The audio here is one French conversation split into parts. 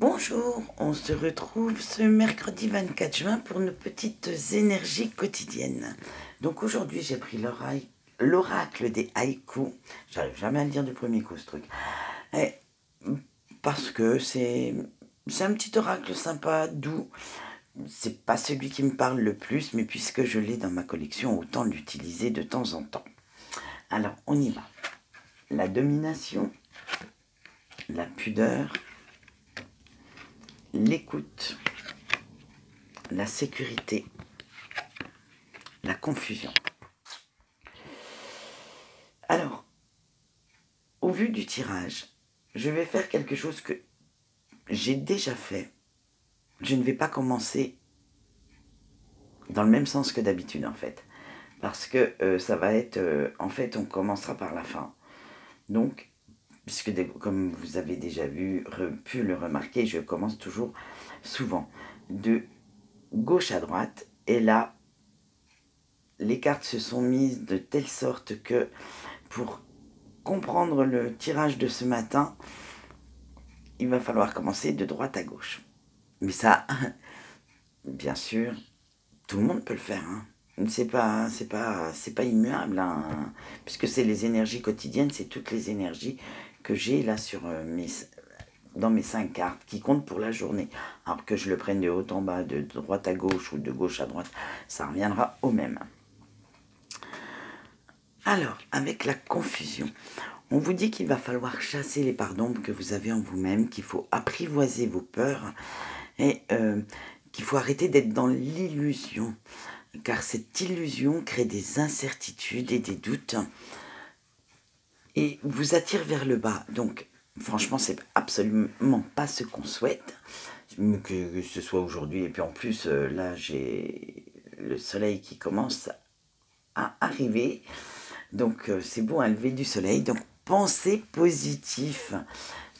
Bonjour, on se retrouve ce mercredi 24 juin pour nos petites énergies quotidiennes. Donc aujourd'hui j'ai pris l'oracle des haïkus. J'arrive jamais à le dire du premier coup ce truc. Et parce que c'est un petit oracle sympa, doux. C'est pas celui qui me parle le plus, mais puisque je l'ai dans ma collection, autant l'utiliser de temps en temps. Alors on y va. La domination, la pudeur, l'écoute, la sécurité, la confusion. Alors, au vu du tirage, je vais faire quelque chose que j'ai déjà fait. Je ne vais pas commencer dans le même sens que d'habitude en fait. Parce que ça va être... en fait, on commencera par la fin. Donc, puisque comme vous avez déjà pu le remarquer, je commence toujours souvent de gauche à droite. Et là, les cartes se sont mises de telle sorte que pour comprendre le tirage de ce matin, il va falloir commencer de droite à gauche. Mais ça, bien sûr, tout le monde peut le faire. Hein. C'est pas immuable, hein, puisque c'est les énergies quotidiennes, c'est toutes les énergies que j'ai là dans mes 5 cartes qui comptent pour la journée. Alors que je le prenne de haut en bas, de droite à gauche ou de gauche à droite, ça reviendra au même. Alors, avec la confusion, on vous dit qu'il va falloir chasser les parts d'ombre que vous avez en vous-même, qu'il faut apprivoiser vos peurs et qu'il faut arrêter d'être dans l'illusion. Car cette illusion crée des incertitudes et des doutes et vous attire vers le bas. Donc, franchement, c'est absolument pas ce qu'on souhaite, que ce soit aujourd'hui. Et puis en plus, là, j'ai le soleil qui commence à arriver. Donc, c'est bon à lever du soleil. Donc, pensez positif.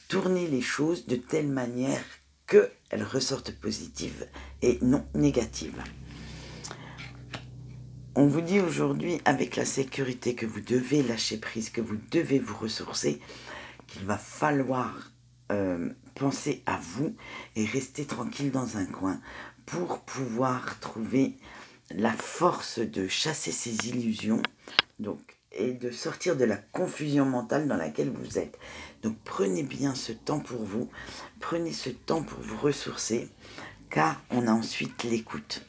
Tournez les choses de telle manière qu'elles ressortent positives et non négatives. On vous dit aujourd'hui, avec la sécurité, que vous devez lâcher prise, que vous devez vous ressourcer, qu'il va falloir penser à vous et rester tranquille dans un coin pour pouvoir trouver la force de chasser ces illusions et de sortir de la confusion mentale dans laquelle vous êtes. Donc prenez bien ce temps pour vous, prenez ce temps pour vous ressourcer, car on a ensuite l'écoute.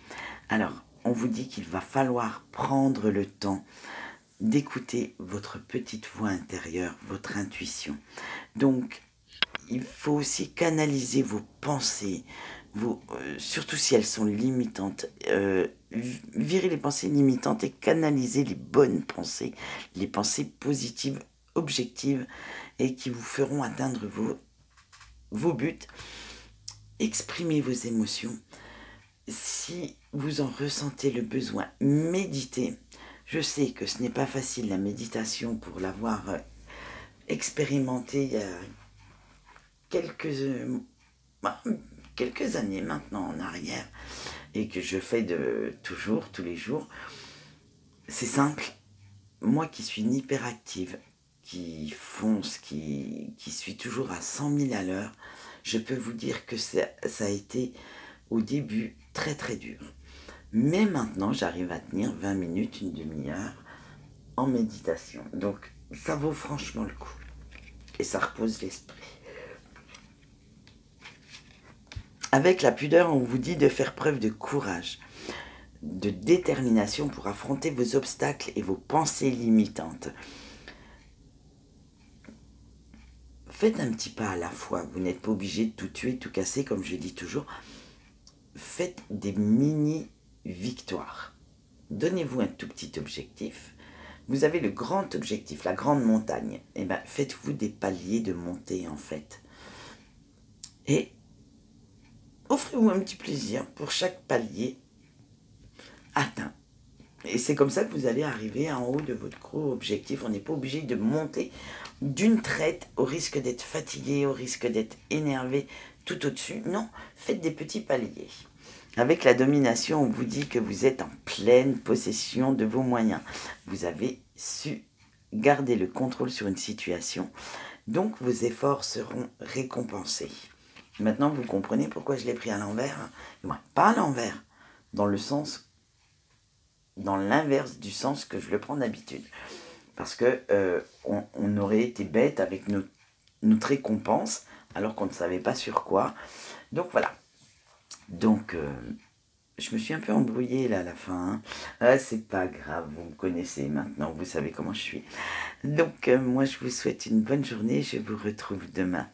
Alors, on vous dit qu'il va falloir prendre le temps d'écouter votre petite voix intérieure, votre intuition. Donc, il faut aussi canaliser vos pensées, surtout si elles sont limitantes. Virer les pensées limitantes et canaliser les bonnes pensées, les pensées positives, objectives, et qui vous feront atteindre vos buts. Exprimez vos émotions. Si vous en ressentez le besoin, méditez. Je sais que ce n'est pas facile la méditation pour l'avoir expérimenté il y a quelques années maintenant en arrière et que je fais tous les jours. C'est simple. Moi qui suis une hyperactive, qui fonce, qui suis toujours à 100 000 à l'heure, je peux vous dire que ça a été au début très très dur. Mais maintenant, j'arrive à tenir 20 minutes, une demi-heure en méditation. Donc, ça vaut franchement le coup. Et ça repose l'esprit. Avec la pudeur, on vous dit de faire preuve de courage, de détermination pour affronter vos obstacles et vos pensées limitantes. Faites un petit pas à la fois. Vous n'êtes pas obligé de tout tuer, tout casser, comme je dis toujours. Faites des mini-victoires. Donnez-vous un tout petit objectif. Vous avez le grand objectif, la grande montagne. Eh bien, faites-vous des paliers de montée, en fait. Et offrez-vous un petit plaisir pour chaque palier atteint. Et c'est comme ça que vous allez arriver en haut de votre gros objectif. On n'est pas obligé de monter d'une traite au risque d'être fatigué, au risque d'être énervé tout au-dessus. Non, faites des petits paliers. Avec la domination, on vous dit que vous êtes en pleine possession de vos moyens. Vous avez su garder le contrôle sur une situation. Donc, vos efforts seront récompensés. Maintenant, vous comprenez pourquoi je l'ai pris à l'envers. Ouais, pas à l'envers, dans le sens, dans l'inverse du sens que je le prends d'habitude. Parce que on aurait été bête avec notre récompense, alors qu'on ne savait pas sur quoi. Donc voilà. Donc, je me suis un peu embrouillée là à la fin. Hein. C'est pas grave, vous me connaissez maintenant, vous savez comment je suis. Donc, moi, je vous souhaite une bonne journée. Je vous retrouve demain.